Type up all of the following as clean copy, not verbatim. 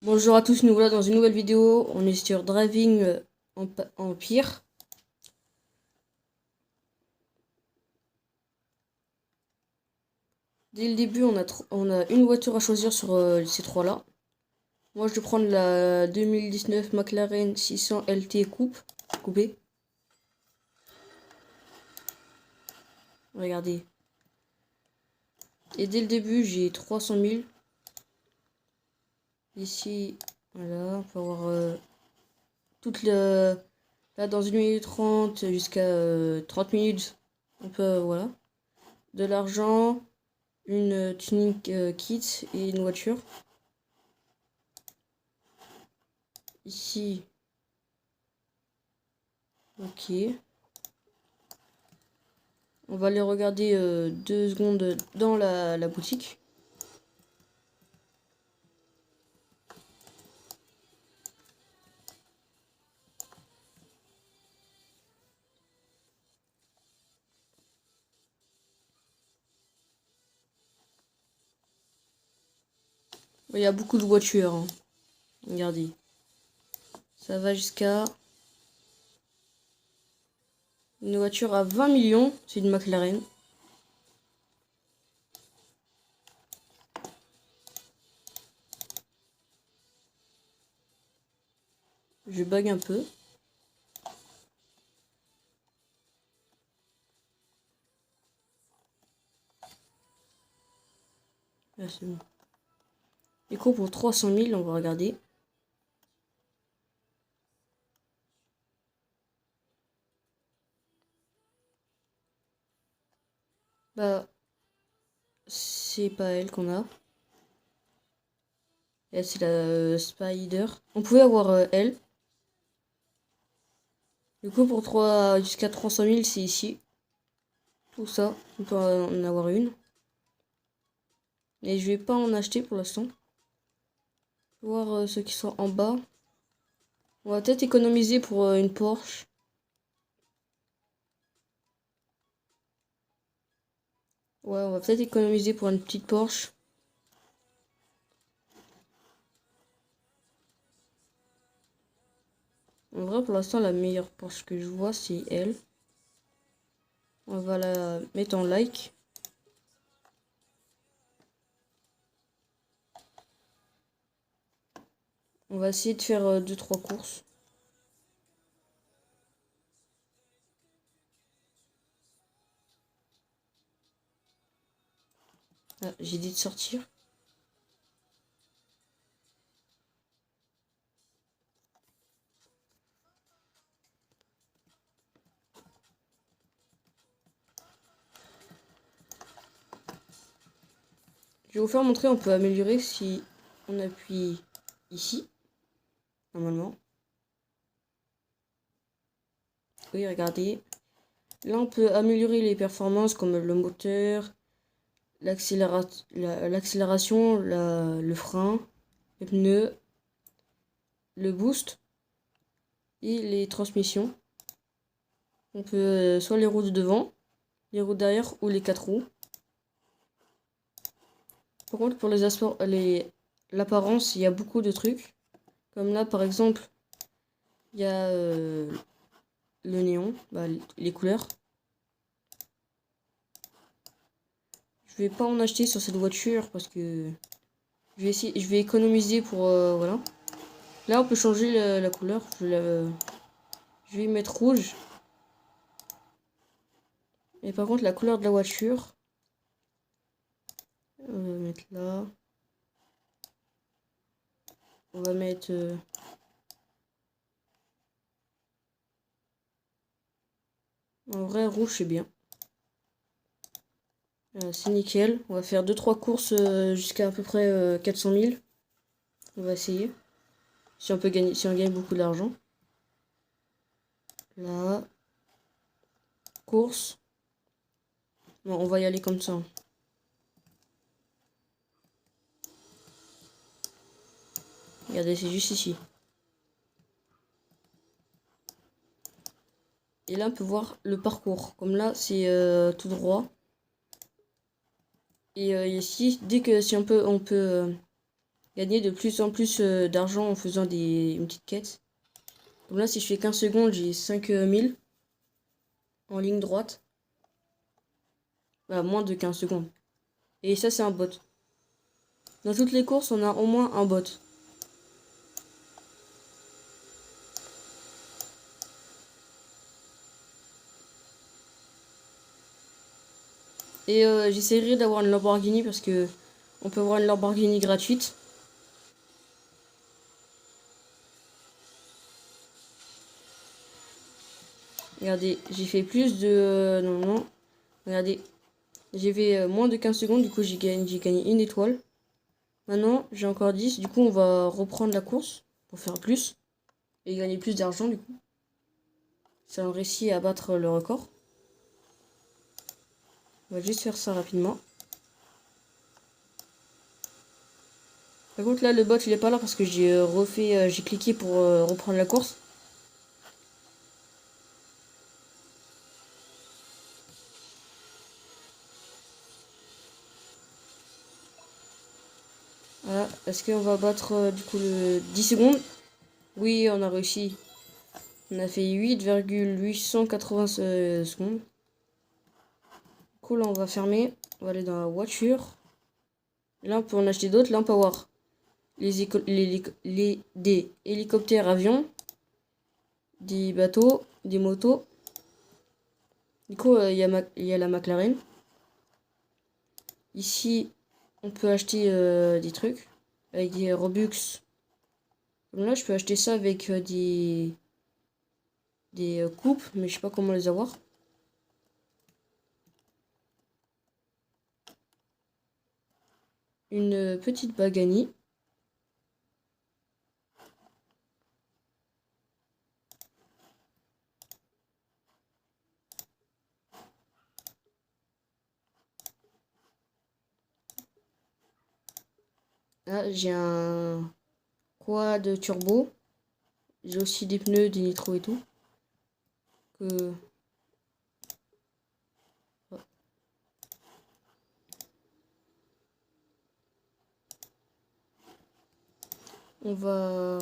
Bonjour à tous, nous voilà dans une nouvelle vidéo. On est sur Driving Empire. Dès le début, on a une voiture à choisir sur ces trois-là. Moi, je vais prendre la 2019 McLaren 600 LT coupée. Regardez. Et dès le début, j'ai 300 000. Ici, voilà, on peut avoir toute la... Là, dans 1 minute 30 jusqu'à 30 minutes, on peut, voilà. De l'argent, une tuning kit et une voiture. Ici, ok. On va aller regarder 2 secondes dans la boutique. Il y a beaucoup de voitures, hein. Regardez. Ça va jusqu'à une voiture à 20 millions. C'est une McLaren. Je bug un peu. Là, c'est bon. Éco pour 300 000, on va regarder. Bah, c'est pas elle qu'on a. Elle, c'est la Spider. On pouvait avoir elle. Du coup, pour 3 jusqu'à 300 000, c'est ici. Tout ça, on peut en avoir une. Et je vais pas en acheter pour l'instant. Voir ceux qui sont en bas. On va peut-être économiser pour une Porsche. Ouais, on va peut-être économiser pour une petite Porsche. En vrai, pour l'instant, la meilleure Porsche que je vois, c'est elle. On va la mettre en like. On va essayer de faire 2-3 courses. Ah, j'ai dit de sortir. Je vais vous faire montrer, on peut améliorer si on appuie ici, normalement. Oui, regardez. Là, on peut améliorer les performances comme le moteur, l'accélération, le frein, les pneus, le boost et les transmissions. On peut soit les roues de devant, les roues derrière ou les 4 roues. Par contre, pour l'apparence, il y a beaucoup de trucs. Comme là, par exemple, il y a le néon, les couleurs. Je vais pas en acheter sur cette voiture parce que je vais économiser pour voilà. Là, on peut changer la couleur. Je vais mettre rouge. Et par contre, la couleur de la voiture, on va mettre là. On va mettre en vrai rouge, c'est bien. C'est nickel. On va faire 2-3 courses jusqu'à à peu près 400 000. On va essayer. Si on peut gagner, si on gagne beaucoup d'argent. Là. Course. Bon, on va y aller comme ça. Regardez, c'est juste ici. Et là, on peut voir le parcours. Comme là, c'est tout droit. Et ici, dès que si on peut gagner de plus en plus d'argent en faisant une petite quête. Comme là, si je fais 15 secondes, j'ai 5000 en ligne droite. Bah, moins de 15 secondes. Et ça, c'est un bot. Dans toutes les courses, on a au moins un bot. Et j'essaierai d'avoir une Lamborghini parce que on peut avoir une Lamborghini gratuite. Regardez, j'ai fait plus de... non, non. Regardez, j'ai fait moins de 15 secondes, du coup j'ai gagné une étoile. Maintenant, j'ai encore 10, du coup on va reprendre la course pour faire plus. Et gagner plus d'argent du coup. Ça a réussi à battre le record. On va juste faire ça rapidement. Par contre là le bot il est pas là parce que j'ai refait, j'ai cliqué pour reprendre la course. Voilà, est-ce qu'on va battre du coup le 10 secondes? Oui, on a réussi. On a fait 8,880 secondes. Du coup là on va fermer. On va aller dans la voiture. Là on peut en acheter d'autres. Là on peut avoir des hélicoptères avions, des bateaux, des motos. Du coup il y a la McLaren. Ici on peut acheter des trucs avec des Robux. Comme là je peux acheter ça avec des coupes, mais je sais pas comment les avoir. Une petite Pagani. Là j'ai un quad turbo. J'ai aussi des pneus, des nitro et tout. Que... On va...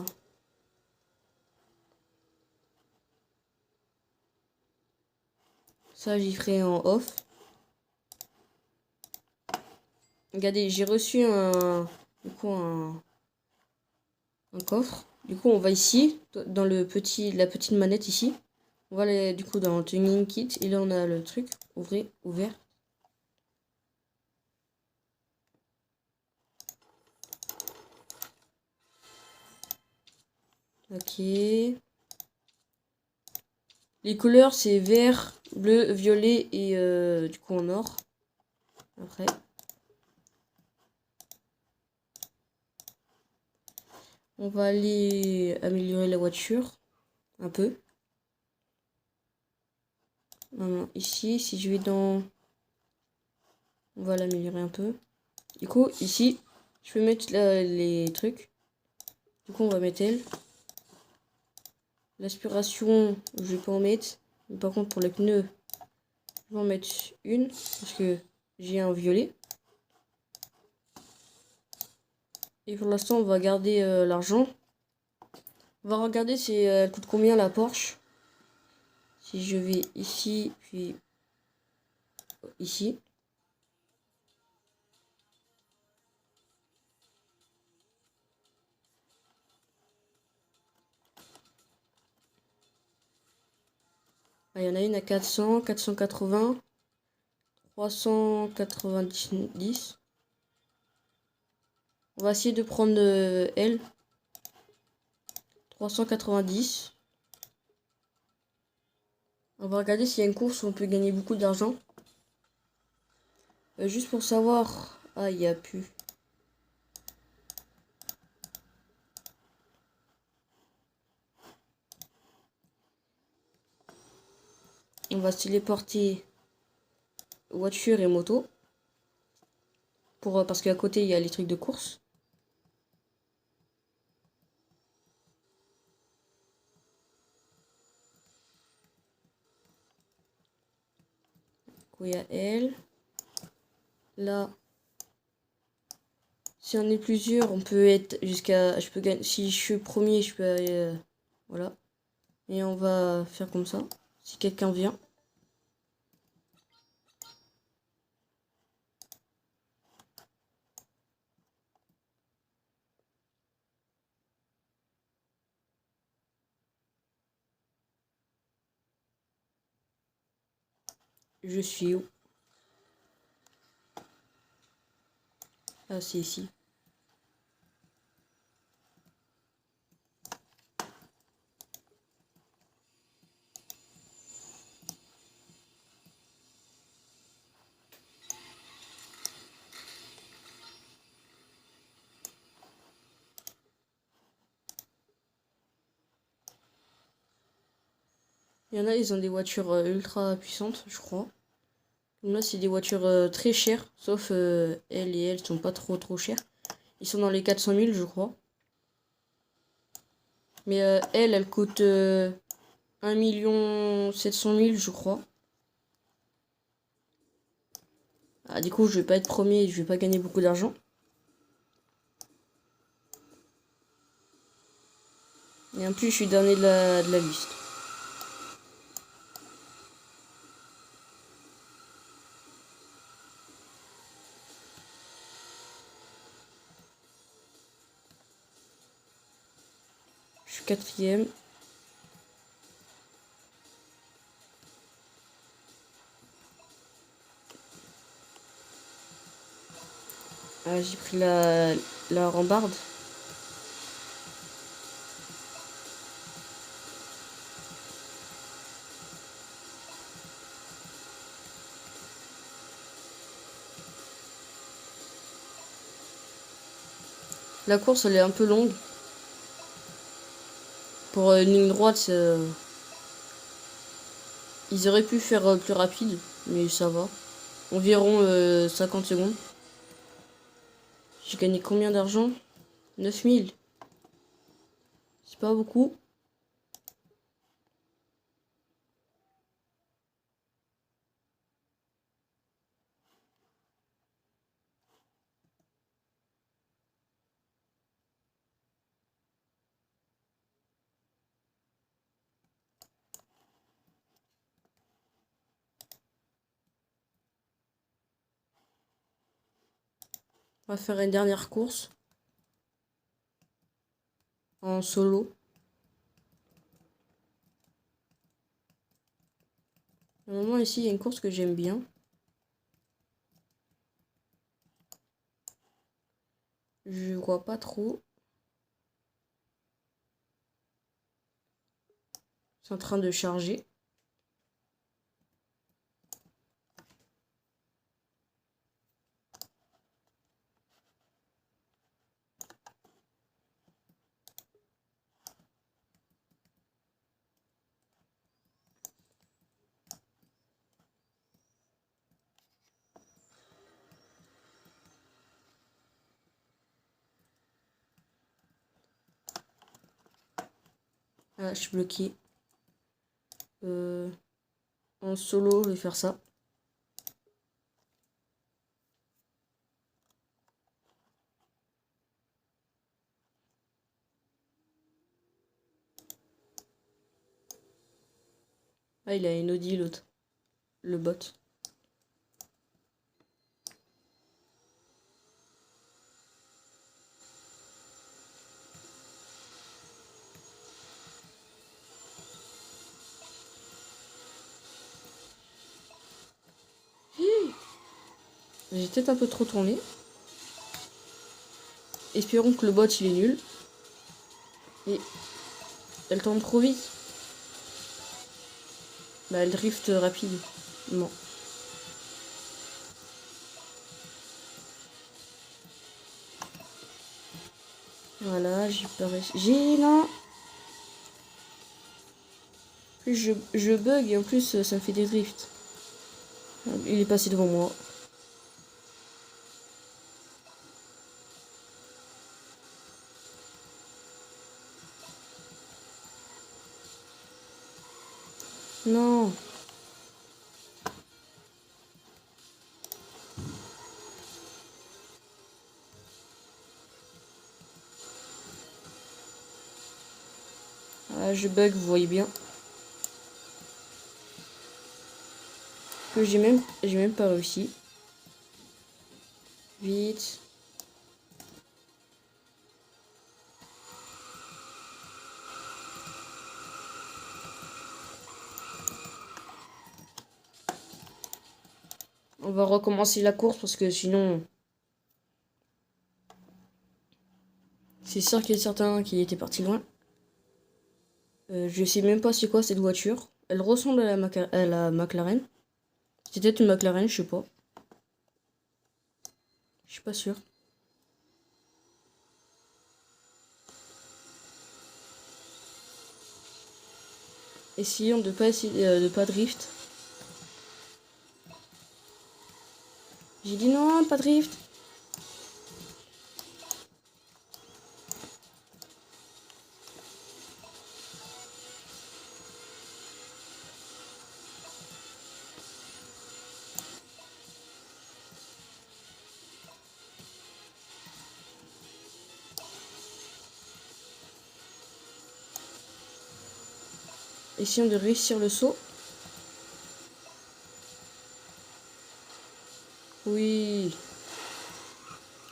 Ça, j'y ferai en off. Regardez, j'ai reçu du coup, un coffre. Du coup, on va ici, dans la petite manette ici. On va aller, du coup, dans le tuning kit. Et là, on a le truc. Ouvert. Ok. Les couleurs, c'est vert, bleu, violet et du coup en or. Après. On va aller améliorer la voiture. Un peu. Maintenant, ici, si je vais dans... On va l'améliorer un peu. Du coup, ici, je peux mettre les trucs. Du coup, on va mettre elle. L'aspiration, je vais pas en mettre. Mais par contre, pour les pneus, je vais en mettre une. Parce que j'ai un violet. Et pour l'instant, on va garder l'argent. On va regarder si elle coûte combien la Porsche. Si je vais ici, puis ici. Ah, il y en a une à 400, 480, 390. On va essayer de prendre elle. 390. On va regarder s'il y a une course où on peut gagner beaucoup d'argent. Juste pour savoir... Ah, il n'y a plus. On va se téléporter voiture et moto. Parce qu'à côté, il y a les trucs de course. Du coup, il y a elle. Là, Si on est plusieurs, on peut être jusqu'à... Je peux gagner... Si je suis premier, je peux aller... voilà. Et on va faire comme ça. Si quelqu'un vient. Je suis où? Ah, c'est ici. Il y en a, ils ont des voitures ultra puissantes, je crois. Là, c'est des voitures très chères, sauf elles et elles sont pas trop chères. Ils sont dans les 400 000, je crois. Mais elle coûte 1 700 000, je crois. Ah, du coup, je vais pas être premier, je vais pas gagner beaucoup d'argent. Et en plus, je suis dernier de la liste. Je suis quatrième. Ah, j'ai pris la rambarde. La course, elle est un peu longue. Pour une ligne droite, ils auraient pu faire plus rapide, mais ça va. Environ 50 secondes. J'ai gagné combien d'argent? 9 000. C'est pas beaucoup. On va faire une dernière course. En solo. Normalement, ici, il y a une course que j'aime bien. Je vois pas trop. C'est en train de charger. Ah, je suis bloqué. En solo, je vais faire ça. Ah, il a une Audi, l'autre. Le bot. J'ai peut-être un peu trop tourné. Espérons que le bot, il est nul. Et elle tourne trop vite. Bah, elle drift rapide. Non. Voilà, j'ai pas réussi. Non. Plus je bug et en plus ça me fait des drifts. Il est passé devant moi. Non. Ah, je bug, vous voyez bien. Que j'ai même pas réussi. Vite. On va recommencer la course parce que sinon... C'est sûr qu'il y a certains qui étaient partis loin. Je sais même pas c'est quoi cette voiture. Elle ressemble à la McLaren. C'est peut-être une McLaren, je sais pas. Je suis pas sûr. Essayons de pas de pas drift. J'ai dit non, pas drift. Essayons de réussir le saut. Oui.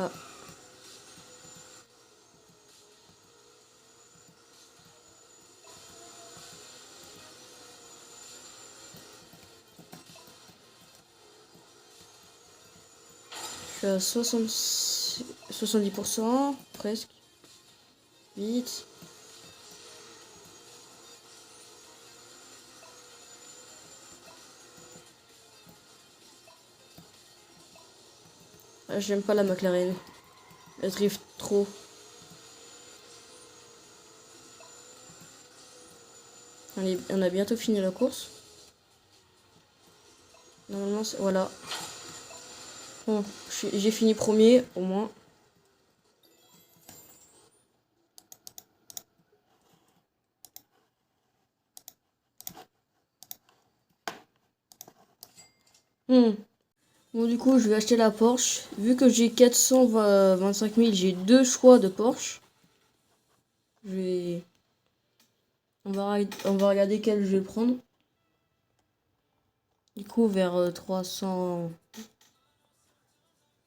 Ah. Je suis à 70%, presque. Vite. Ah, j'aime pas la McLaren. Elle drift trop. On a bientôt fini la course. Normalement, voilà. Bon, j'ai fini premier, au moins. Bon, du coup, je vais acheter la Porsche. Vu que j'ai 425 000, j'ai deux choix de Porsche. Je vais... on va regarder quel je vais prendre. Du coup, vers 300...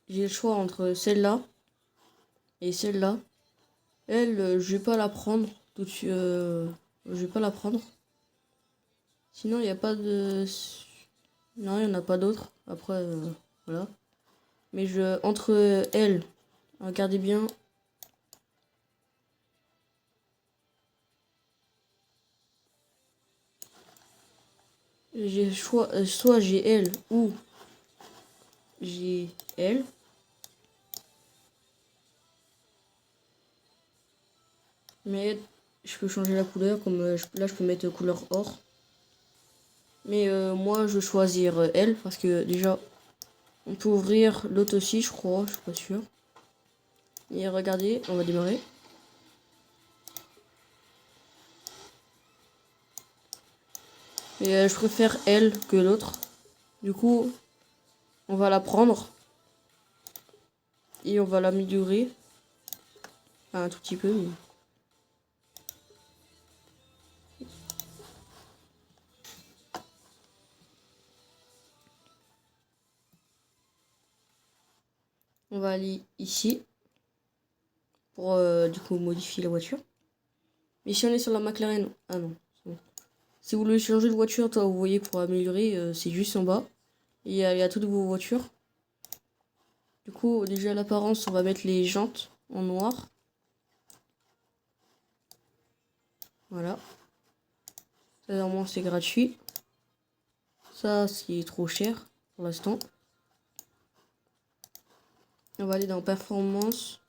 J'ai le choix entre celle-là et celle-là. Elle, je vais pas la prendre tout de suite. Je vais pas la prendre. Sinon, il n'y a pas de... Non, il n'y en a pas d'autres. Après, voilà. Mais entre elles, regardez bien. J'ai le choix, soit j'ai elle ou j'ai elle. Mais je peux changer la couleur, comme là je peux mettre couleur or. Mais moi je vais choisir elle parce que déjà on peut ouvrir l'autre aussi, je crois, je suis pas sûr. Et regardez, on va démarrer. Et je préfère elle que l'autre. Du coup, on va la prendre et on va l'améliorer. Enfin, un tout petit peu. Mais... on va aller ici pour du coup modifier la voiture. Mais si on est sur la McLaren, ah non. Si vous voulez changer de voiture, toi, vous voyez pour améliorer, c'est juste en bas. Il y a toutes vos voitures. Du coup, déjà l'apparence, on va mettre les jantes en noir. Voilà. Ça, normalement, c'est gratuit. Ça, c'est trop cher pour l'instant. On va aller dans performance.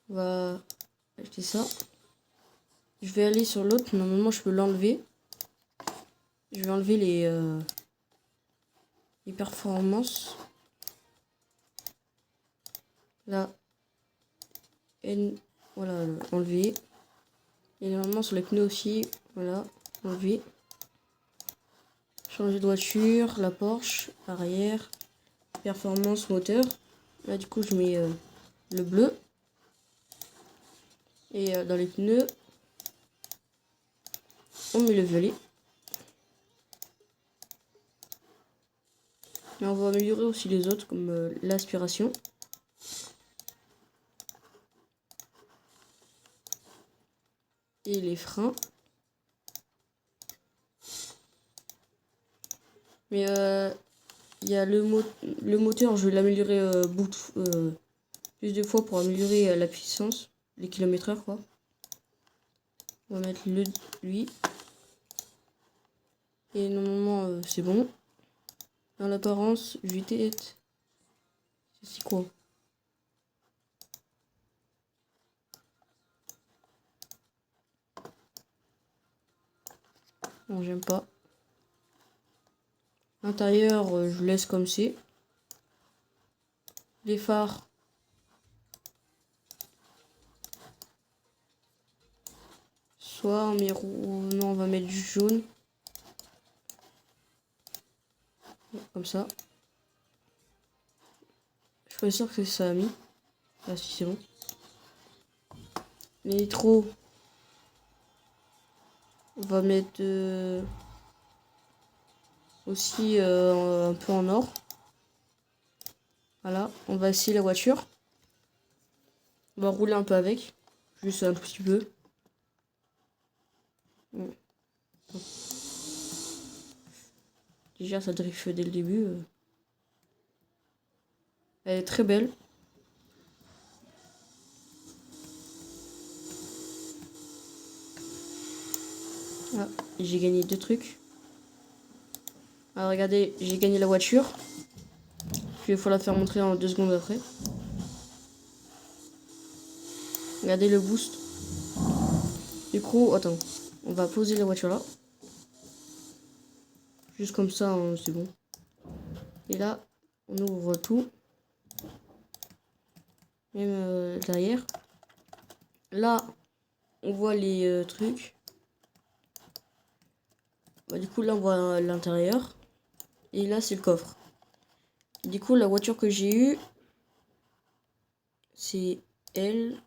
On va acheter ça. Je vais aller sur l'autre. Normalement, je peux l'enlever. Je vais enlever les performances. Là. Et voilà, enlever. Et normalement, sur les pneus aussi. Voilà, enlever. Changer de voiture, la Porsche, arrière, performance, moteur. Là, du coup, je mets le bleu. Et dans les pneus, on met le violet. Et on va améliorer aussi les autres, comme l'aspiration. Et les freins. Mais il y a le moteur, je vais l'améliorer plus de fois pour améliorer la puissance, les kilomètres/heure quoi. On va mettre lui. Et normalement c'est bon. Dans l'apparence, je vais être... C'est quoi? Non, j'aime pas. L'intérieur, je laisse comme c'est. Les phares. Soit on met rouge. Non, on va mettre du jaune. Comme ça. Je suis pas sûr que ça a mis. Ah si, c'est bon. Les nitros. On va mettre aussi un peu en or. Voilà, on va essayer la voiture. On va rouler un peu avec. Juste un tout petit peu. Déjà, ça drift dès le début. Elle est très belle. Ah, j'ai gagné 2 trucs. Alors regardez, j'ai gagné la voiture. Puis il faut la faire montrer en 2 secondes après. Regardez le boost. Du coup, attends. On va poser la voiture là. Juste comme ça, hein, c'est bon. Et là, on ouvre tout. Même derrière. Là, on voit les trucs. Bah, du coup, là, on voit l'intérieur. Et là, c'est le coffre. Du coup, la voiture que j'ai eue, c'est elle.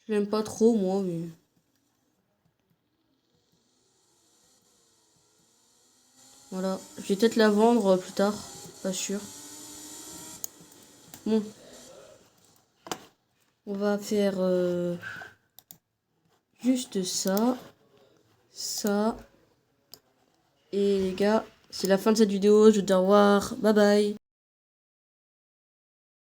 Je l'aime pas trop, moi, mais... Voilà. Je vais peut-être la vendre plus tard. Pas sûr. Bon. On va faire juste ça. Ça. Et les gars, c'est la fin de cette vidéo. Je vous dis au revoir. Bye bye.